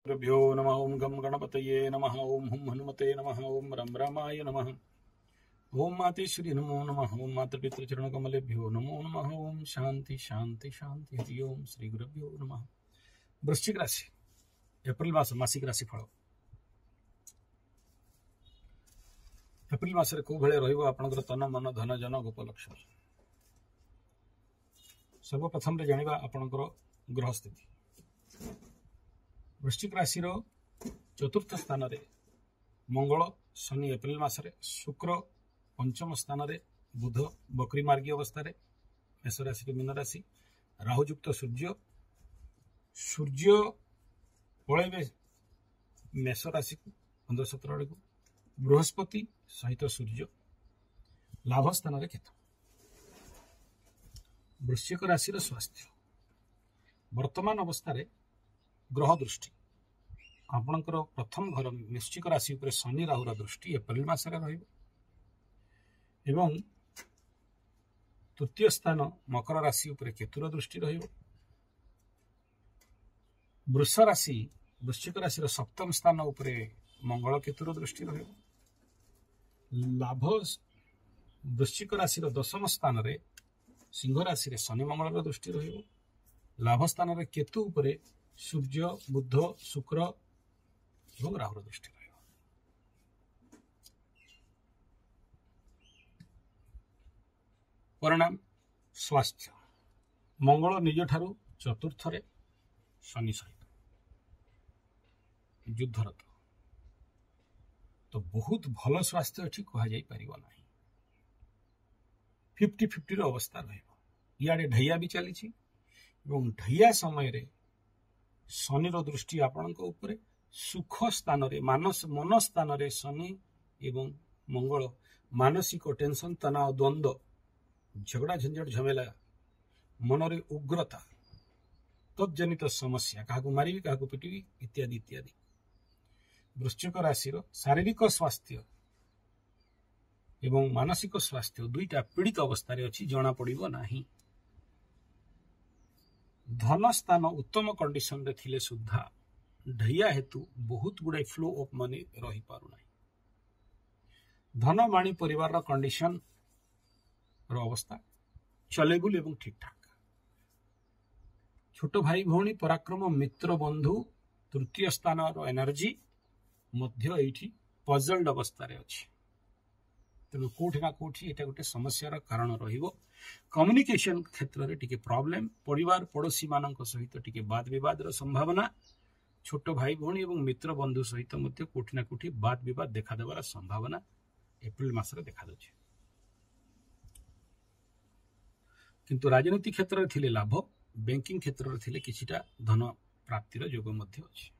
गुरुभ्यो नमः। ओं गं गणपतये नमः। ओं हुं हनुमते नमः। ओं रं रामाय नमः। ओं मातेश्वरी नमो नमः। ओं मातृपितृचरणकमलेभ्यो नमो नमः। ओं शांति शांति शांति। हरि ओं श्री गुरुभ्यो नमः। वृश्चिक राशि एप्रिल मास मासिक राशि फल एप्रिल मासरे को भले रहिबो आपनकर तन मन धन जन गोपलक्ष्मी। सर्वप्रथम रे जानिबा आपनकर ग्रह स्थिति। वृश्चिक राशि चतुर्थ स्थान रे मंगल शनि एप्रिल मासरे, शुक्र पंचम स्थान रे, बुध बकरी मार्गी अवस्था रे मेष राशि मीन राशि, राहुयुक्त सूर्य पलैबे मेष राशि को 15-17 आड़ को, बृहस्पति सहित सूर्य लाभ स्थान रे केतु। वृश्चिक राशि स्वास्थ्य वर्तमान अवस्था रे ग्रह दृष्टि आपणकर प्रथम घर वृश्चिक राशि उपरे शनि राहुर दृष्टि एप्रिल मासरे रहिबो एवं तृतीय स्थान मकर राशि उपरे केतुर दृष्टि रहिबो। वृष राशि वृश्चिक राशि सप्तम स्थान उपरे मंगल केतुर दृष्टि रहिबो। लाभ वृश्चिक राशि दशम स्थान रे सिंह राशि शनि मंगल दृष्टि रहिबो। लाभ स्थान रे केतु उपरे सूर्य बुध शुक्र एवं राहुर दृष्टि रहिबो। परिणाम स्वास्थ्य मंगल निज ठारू चतुर्थ रे शनि सहित युद्धरत, तो बहुत भल स्वास्थ्य अच्छी कह जाई परिबो नाही। 50-50 अवस्था रहिबो। इयाडे ढैया भी चली एवं ढैया समय रे शनि दृष्टि आपणक उपरे सुख स्थान रे मानस मन स्थान रे शनि एवं मंगल मानसिक टेंशन तनाव द्वंद्व झगड़ा झंझट झमेला मन रे उग्रता तज्जनित समस्या क्या मारिबी क्या पिटिबी इत्यादि इत्यादि। वृश्चिक राशि शारीरिक स्वास्थ्य एवं मानसिक स्वास्थ्य दुईटा पीड़ित अवस्था अच्छी जना पड़िबो नाही। धन स्थान उत्तम कंडीशन रे थिले सुद्धा ढैया हेतु बहुत गुड़े फ्लो ऑफ मनी रही पारु नाही। धन माणी परिवार कंडीशन रो अवस्था चलेबुल एवं ठीक ठाक। छोट भाई भौणी पराक्रम मित्र बंधु तृतीय स्थान रो एनर्जी मध्य एठी पजल्ड अवस्था रे अछि। तेणु कोठी ना कोठी एटा गोटे समस्यार कारण रहिबो। कम्युनिकेशन क्षेत्र रे टिके प्रॉब्लम, परिवार पड़ोसी मानक सहित टिके वाद विवाद रो संभावना, छोट भाई भौणी एवं मित्र बंधु सहित मध्य कोठी ना कोठी वाद विवाद देखा देवार संभावना एप्रिल मासरे देखा दउछि। किंतु राजनीति क्षेत्र रे थिले लाभ, बैंकिंग क्षेत्र रे थिले किछिटा धन प्राप्तिर योग मध्य अछि।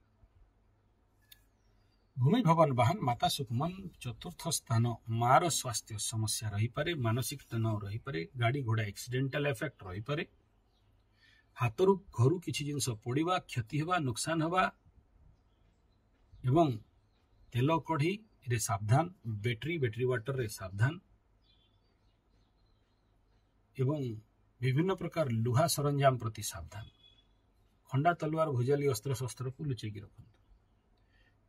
भूमि भवन वाहन माता सुखमन चतुर्थ स्थान मार स्वास्थ्य समस्या रही पारे, मानसिक तनाव रही पारे, गाड़ी घोड़ा एक्सीडेंटल इफेक्ट रही पारे, हाथरू घरू किछि जिंस पड़िबा क्षति होबा नुकसान होबा एवं तेल कढ़ी रे सावधान, बैटरी वाटर रे सावधान एवं विभिन्न प्रकार लुहा सरंजाम प्रति सावधान। खंडा तलवार भुजाली अस्त्र शस्त्र को लुचेकी रखंतु।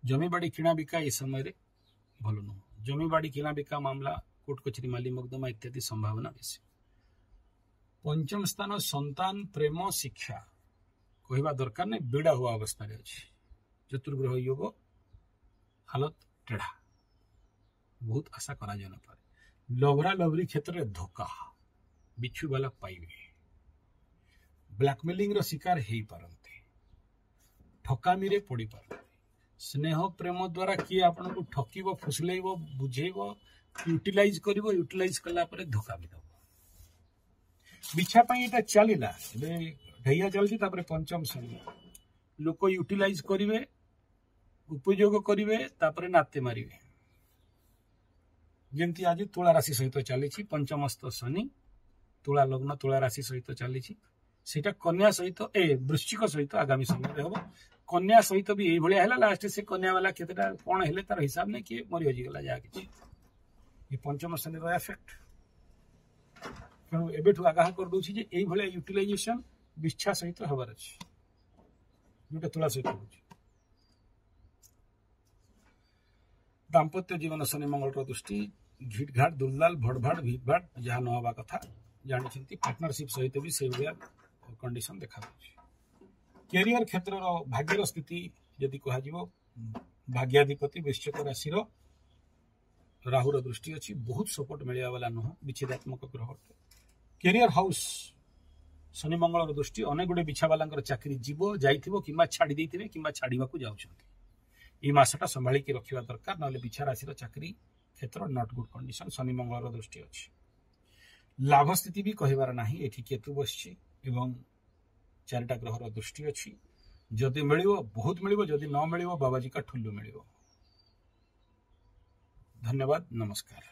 जमीबाड़ी किणा बिका ये समय रे भल नुह। जमीबाड़ी किणा बिका मामला कोर्ट कचेरी माली मकदमा इत्यादि संभावना बेसी। पंचम स्थान संतान प्रेम शिक्षा कहवा दरकार नहीं, बेड़ा हुआ अवस्था रे अछि। चतुर्ग्रह योग हालत टेढ़ा, बहुत आशा करा जाना पारे। लवरा लवरी क्षेत्र रे धोखा बिच्छू वाला पाइबे, ब्लैकमेलिंग रो शिकार हेई पारंते, ठकामी रे पड़ी पारंते। स्नेह प्रेम द्वारा किए आपन को ठकीबो, फुसलेइबो, बुझेइबो, यूटिलाइज करिवो, यूटिलाइज कला परे धोखा भी दबो। बिछा पई एटा चलिला बे ढैया चलछि, तापरे पंचम शनि लोक यूटिलाइज करिवे, उपयोग करिवे, तापरे नाते मारिवे। जेंति आज तुला राशि सहित चलिछि पंचमस्त शनि, तुला लग्न तुला राशि सहित चलिछि, सेटा कन्या सहित वृश्चिक सहित आगामी समय रे हबो। कन्या सहित भी यही भलिया हैला, लास्ट से कन्या वाला केतेटा कोन हेले तार हिसाब नै कि मरि होजी गला जा कि ये पंचम शनि रो इफेक्ट। तेणु एबेठु आगाह कर दउछि जे एही भलिया यूटिलाइजेशन विच्छा सहित हबार अछि, जोटा तुला सहित होछि। दाम्पत्य जीवन शनि मंगल दृष्टि घिट घाट दुलदाल भड़भाड़ भीट भाट जहाँ न हवा कथा जानी पार्टनरशिप सहित भी से कंडीशन देखा कैरियर क्षेत्र भाग्यर स्थिति यदि कह भाग्याधिपति वृश्चिक राशि राहुर दृष्टि अच्छी बहुत सपोर्ट मिलवा वाला नुह विच्छेदात्मक ग्रह कैरियर हाउस शनि मंगल दृष्टि अनेक गुड़े बिछावाला चाकरी जीव जाइथिबो किंबा छाड़ी देइथिबे किंबा छाड़ीबाकू जाउछन्ती ई मासटा संभाली की रखिबा दरकार नले बिछा राशि चाकरी क्षेत्र नॉट गुड कंडीशन शनि मंगल दृष्टि अच्छी लाभ स्थिति भी कहबार नाही एठी केतु बसछि एवं चारिटा ग्रहर दृष्टि अच्छी जदि मिलिबो बहुत मिलिबो जदि न मिलिबो बाबाजी का ठुल्लु मिलिबो। धन्यवाद नमस्कार।